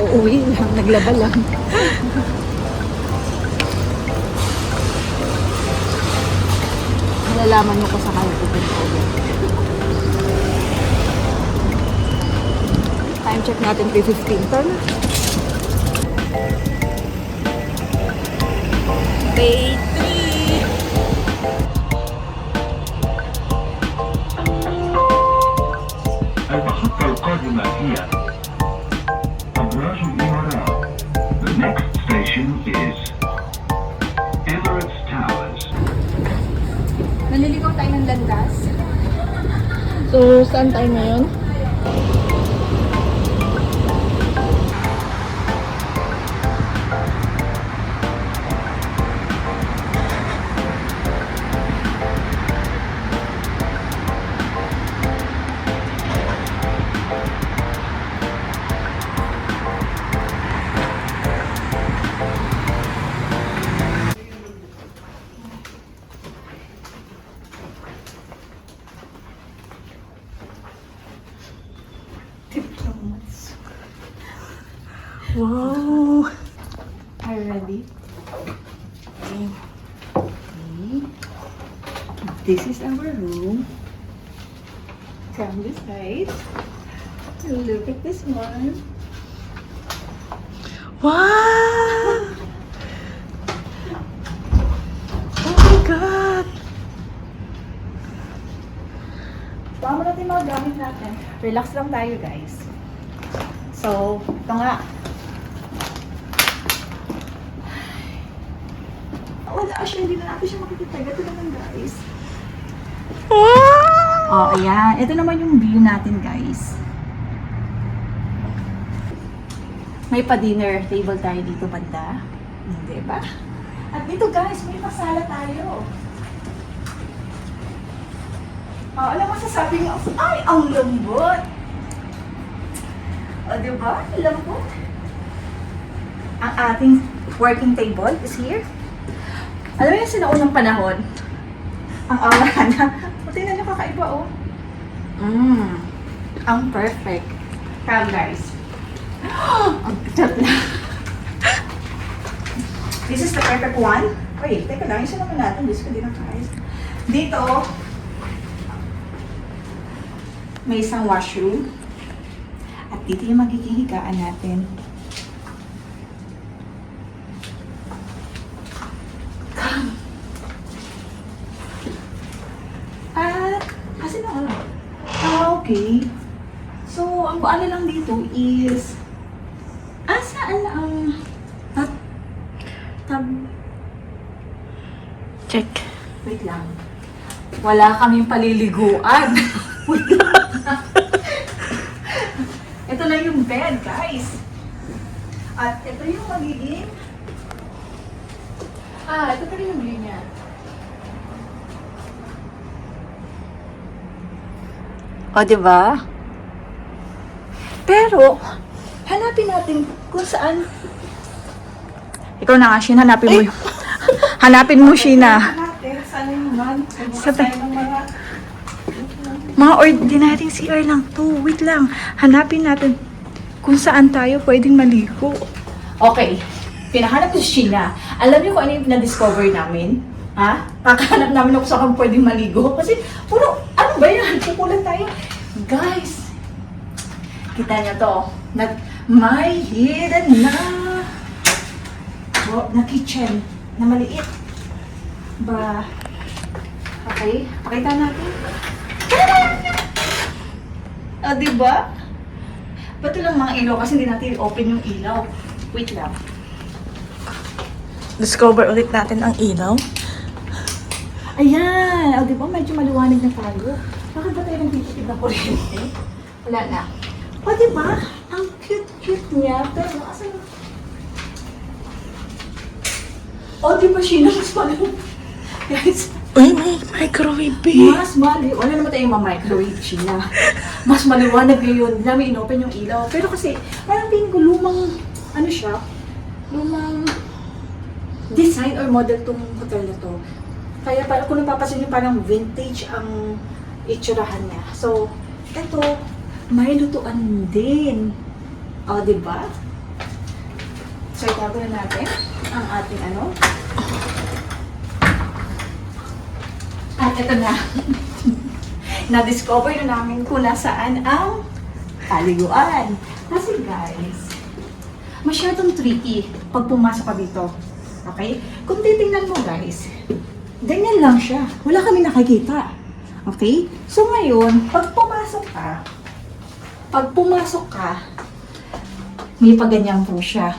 Uuwi lang, naglaba lang. Malalaman mo ko sa kanya pupunta ulit. Time check natin 3:15. Tara na. Day 3. المحطة القادمة هي أبراج الإمارات. The next station is Emirates Towers. Naliligaw tayo ng landas. So, saan tayo ngayon? Wow! Are you ready? Okay. This is our room. From this side. Look at this one. Wow! Oh my God! Tama natin mga gamit natin. Relax lang tayo, guys. So, ito nga. Wala siya, hindi na natin siya makikita. Ito naman, guys. Wow! Oh, ayan. Ito naman yung view natin, guys. May pa-dinner table tayo dito, banda. Hindi ba? At dito, guys, may pasala tayo. Oh, alam mo, sasabi nga, ay, ang lambot! O, diba? Ang lambot. Ang ating working table is here. Alam mo yung sinaunang panahon, ang aura na. O, tingnan nyo, kakaiba, oh. Ang perfect. Come, guys. Ang cute na. This is the perfect one. Wait, teka lang. Isa naman natin. Diyos ko, di na kaya. Dito, may isang washroom. At dito yung magiging higaan natin. Kasi na ano? Okay. So, ang baala lang dito is... saan na ang... Check. Wait lang. Wala kaming paliliguan. Wait lang. Ito lang yung bed, guys. At ito yung magiging... ito pa rin yung view niya. O, diba? Pero, hanapin natin kung saan. Ikaw na nga, Shin. Hanapin mo. Hanapin mo, Shina. Natin, sana yung man. Sabay. Mga ordinaryong CR lang to. Wait lang. Hanapin natin kung saan tayo pwedeng maligo. Okay. Pinahanap ko si Sheena. Alam niyo kung ano yung na-discover namin? Ha? Kakahanap namin ako sa kung pwedeng maligo. Kasi, puro, ano ba yan? Pupulan tayo. Guys, kita niyo to. May hidden na kitchen na maliit. Ba, okay. Pakita natin. Diba? Ba't lang mga ilaw? Kasi hindi natin open yung ilaw. Wait lang. Discover ulit natin ang ilaw. Ayan! Di ba medyo maliwanag na tayo? Bakit ba tayo nagtitipid ng kuryente? Wala na. Di ba? Ang cute-cute niya. Pero, asan? Di ba, Sheena? Mas maliwanag. Guys, Uy, may microwave eh. mas maliwanag. Wala naman tayong ma-microwave, Sheena. Mas maliwanag ngayon. Namin inopen yung ilaw. Pero kasi, parang tingin ko lumang, ano siya? Lumang design or model tong hotel na to. Kaya parang kung napapasin nyo, parang vintage ang itsurahan niya. So, eto, may lutuan din. Diba? So, itago na natin ang ating ano. At ito na. Na-discover na namin kung nasaan ang paliguan. Kasi guys, masyadong tricky pag pumasok ka dito. Okay? Kung titingnan mo guys, ganyan lang siya. Wala kami nakikita. Okay? So ngayon, pag pumasok ka, may paganyan po siya.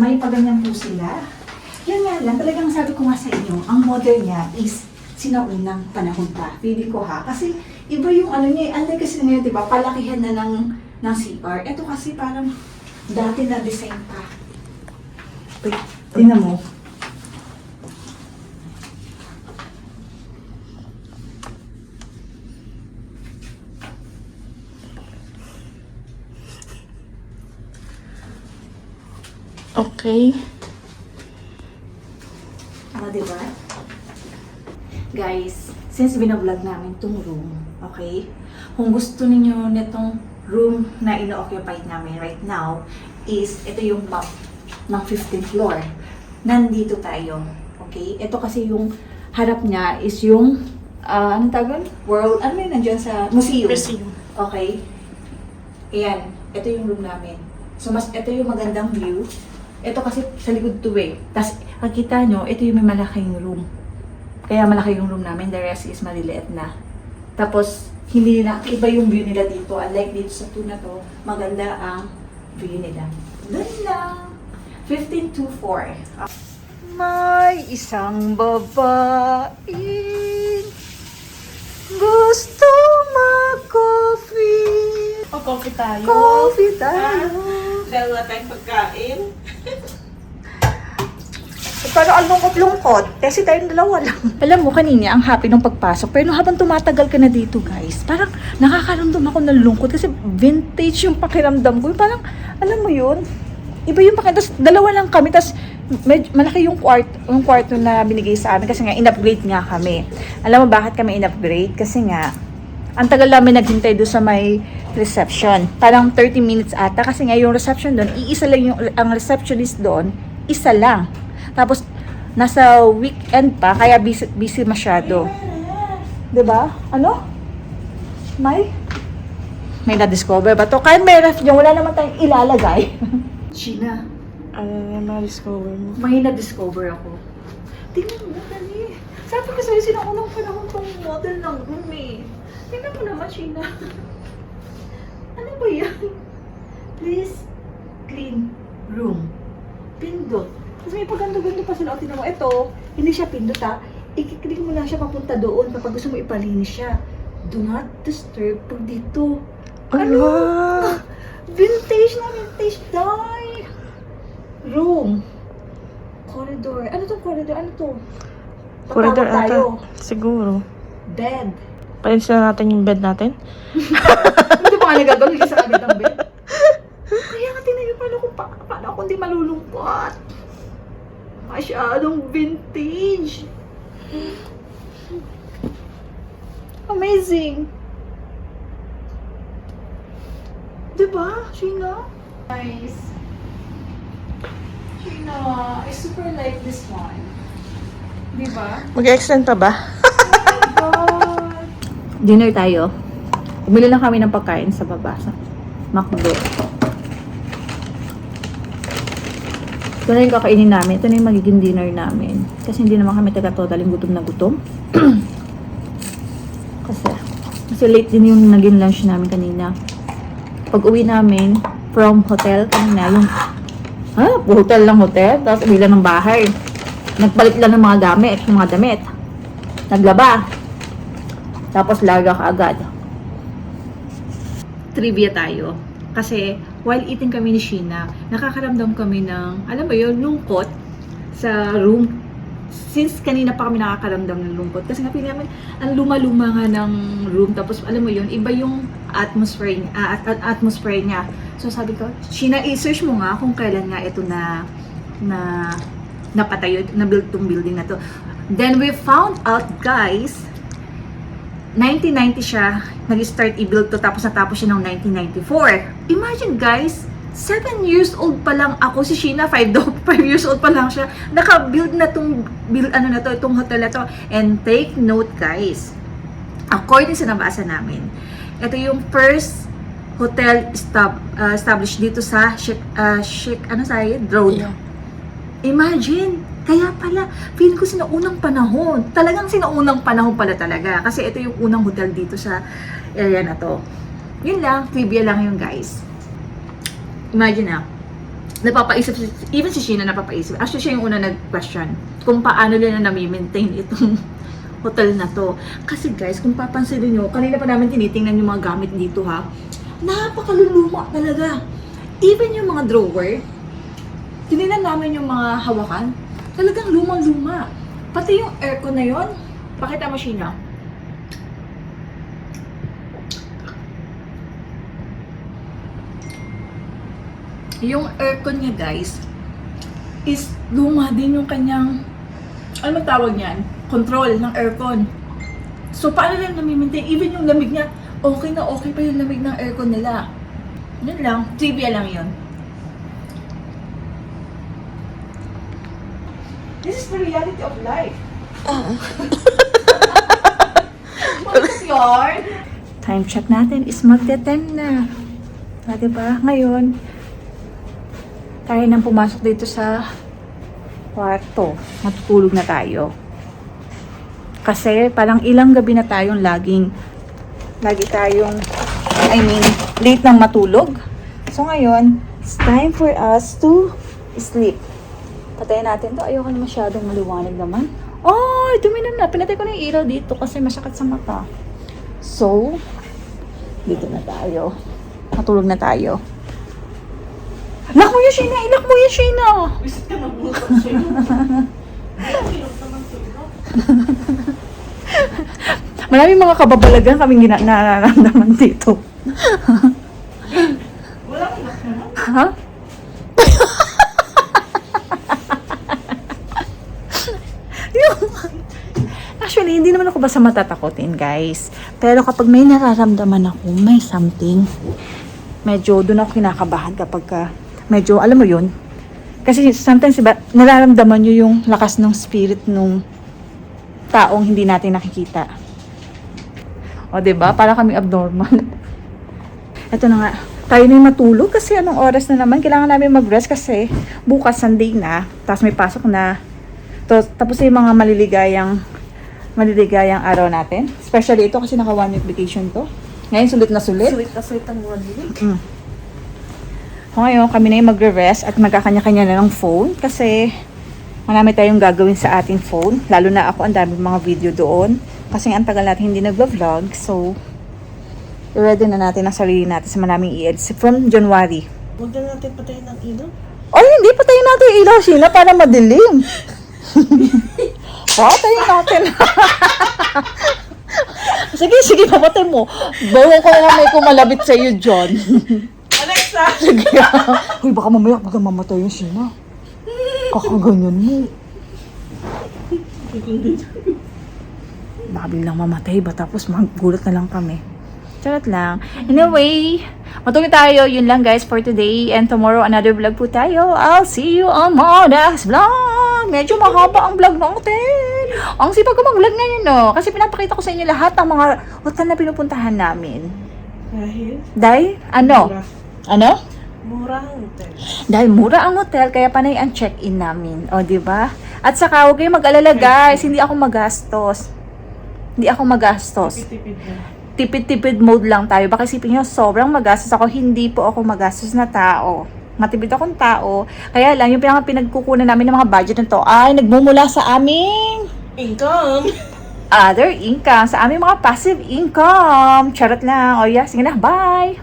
May paganyan po sila. Yan nga lang, talagang sabi ko nga sa inyo, ang model niya is sinaunang panahon pa. Pili ko ha. Kasi iba yung ano niya, unlike kasi ngayon, diba, palakihan na ng CR. Ito kasi parang dati na design pa. Wait, tingnan mo. Okay. Diba? Guys, since binablog namin itong room, okay? Kung gusto niyo nitong room na ino-occupy namin right now, is ito yung map ng 15th floor. Nandito tayo. Okay? Ito kasi yung harap niya is yung, anong tawag? World, ano yun nandiyan sa museum. Okay? Ayan. Ito yung room namin. So, ito yung magandang view. Ito kasi sa likod to eh. Tapos, makita nyo, ito yung may malaking room. Kaya malaki yung room namin, the rest is maliliit na. Tapos, hindi nila, iba yung view nila dito. Unlike dito sa 2 na to, maganda ang view nila. Doon lang. 15 to 4. May isang babae gusto mag-coffee. Coffee tayo. Coffee tayo. Dalawa tayong pagkain. Pero ang lungkot-lungkot, kasi tayong dalawa lang. Alam mo, kanina, ang happy nung pagpasok. Pero habang tumatagal ka na dito, guys, parang nakakaramdam ako ng lungkot kasi vintage yung pakiramdam ko. Parang, alam mo yun, iba yung pakiramdam. Tapos, dalawa lang kami, tapos malaki yung kwarto na binigay sa amin kasi nga, in-upgrade nga kami. Alam mo bakit kami in-upgrade? Kasi nga, ang tagal namin naghintay doon sa may reception. Parang 30 minutes ata kasi nga yung reception doon, iisa lang yung, ang receptionist doon, isa lang. Tapos, nasa weekend pa, kaya busy masyado. Diba? Ano? May na-discover ba to? Kahit may ref dyan, wala naman tayong ilalagay. Gina, Ano na ma-discover mo? may na-discover ako. Tingnan mo, dali. Sabi ko sa'yo, sinaunang panahon tong model ng room eh. Tingnan mo naman, Gina. Ano ba yan? Please, clean room. Pindot. Kasi may pagando-gando pa sila. O, tingnan mo, ito, hindi siya pindot ha. I-click mo lang siya papunta doon kapag gusto mo ipalinis siya. Do not disturb pag dito. Ano? Vintage na vintage, die! Room. Corridor. Ano tong corridor? Ano to? Corridor Tatawag tayo. ata. Siguro. Bed. Palinis na natin yung bed natin. Hindi pa nga nagagawin sa kabit ng bed. Kaya nga tingnan niyo paano ako hindi malulungkot. Masyadong vintage. Amazing. Diba, Sheena? Nice. Sheena, I super like this one. Diba? Mag-extend pa ba? God. Dinner tayo. Bumili lang kami ng pagkain sa baba sa McDo. Ito na yung kakainin namin. Ito na yung magiging dinner namin. Kasi hindi naman kami taga-totaling gutom na gutom. kasi late din yung naging lunch namin kanina. Pag uwi namin from hotel kanina, yung hotel lang hotel, tapos uwi lang ng bahay. Nagpalit lang ng mga damit. Naglaba. Tapos larga ka agad. Trivia tayo. Kasi while eating kami ni Sheena, nakakaramdam kami ng, alam mo yun, lungkot sa room. Since kanina pa kami nakakaramdam ng lungkot. Kasi nga namin, ang luma-luma nga ng room. Tapos alam mo yun, iba yung atmosphere niya. So sabi ko, Sheena, i-search mo nga kung kailan nga ito na napatayo, na-build tong building na to. Then we found out, guys, 1990 siya nag-start i-build to, tapos natapos siya ng 1994. Imagine, guys, 7 years old pa lang ako, si Sheena 5 years old pa lang siya. Naka-build na itong hotel na to. And take note guys, according sa nabasa namin, ito yung first hotel established dito sa Road. Yeah. Imagine, kaya pala, feeling ko sinaunang panahon. Talagang sinaunang panahon pala talaga. Kasi ito yung unang hotel dito sa area na to. Yun lang, trivia lang yun guys. Imagine na, napapaisip, even si Sheena napapaisip. Actually, siya yung una nag-question kung paano nila na-maintain itong hotel na to. Kasi guys, kung papansinin nyo, kanina pa namin tinitingnan yung mga gamit dito ha. Napakaluluma talaga. Even yung mga drawer, tinignan namin yung mga hawakan, talagang lumang-luma. Pati yung aircon na yon, pakita mo Sheena. Yung aircon niya guys, is luma din yung kanyang, ano tawag niyan? Control ng aircon. So, paano lang nami-maintain? Even yung lamig niya, okay na okay pa yung lamig ng aircon nila. Yun lang, trivia lang yun. This is the reality of life. What's yarn? Time check natin is magte-10 na. Diba? Ngayon, tayo nang pumasok dito sa kwarto. Matutulog na tayo. Kasi parang ilang gabi na tayong lagi tayong, late nang matulog. So ngayon, it's time for us to sleep. Patayin natin to. Ayoko na masyadong maliwanag naman. Oh, duminom na. Pinatay ko na yung ilaw dito kasi masakit sa mata. So, dito na tayo. Matulog na tayo. Lock mo yun, Sheena! Ilock mo yun, Sheena! Visit ka ng butas sa'yo. Maraming mga kababalagan kaming nararamdaman dito. Walang inak naman. Ha? Actually, hindi naman ako basta matatakotin, guys. Pero kapag may nararamdaman ako, may something, medyo doon ako kinakabahan kapag medyo, alam mo yun, kasi sometimes, diba, nararamdaman nyo yung lakas ng spirit nung taong hindi natin nakikita. O, diba? Para kami abnormal. Ito na nga. Tayo na yung matulog kasi anong oras na naman. Kailangan namin mag-rest kasi bukas Sunday na. Tapos may pasok na. Tapos yung mga maliligayang araw natin. Especially ito kasi naka 1 week vacation to. Ngayon, sulit na sulit. Sweet na sweet ang one. So, ngayon, kami na yung magre-rest at magkakanya-kanya na ng phone kasi marami tayong gagawin sa ating phone. Lalo na ako, ang dami mga video doon. Kasi ang tagal natin hindi nag-vlog. So, i-ready na natin ang sarili natin sa maraming i-edits from January. Huwag na natin patayin ng ilaw. Ay, hindi. Patayin natin yung ilaw, Sheena, para madilim. Patayin natin. Sige, papatay mo. Bawang ko na may kumalabit sa iyo, John. Alexa! Sige. Uy, baka mamaya mamatay yung Sheena. Kakaganyan mo. Baka biglang mamatay ba? Tapos magulat na lang kami. Charot lang. Anyway, matulog tayo. Yun lang guys for today. And tomorrow, another vlog po tayo. I'll see you on my next vlog. Medyo mahaba ang vlog natin. Ang sipag ko mag-vlog ngayon, no? Kasi pinapakita ko sa inyo lahat ng mga hotel na pinupuntahan namin. Dahil, ano? Mura. Ano? Mura ang hotel. Dahil mura ang hotel, kaya panay ang check-in namin. O, diba? At saka, huwag kayong mag-alala guys. Hindi ako magastos. Tipid-tipid na. Tipid-tipid mode lang tayo. Baka isipin nyo, sobrang magastos ako. Hindi po ako magastos na tao. Matipid akong tao. Kaya lang, yung pinagkukunan namin ng mga budget na to ay nagmumula sa aming Income! other income. Sa aming mga passive income. Charot lang. O yeah, sige na. Bye!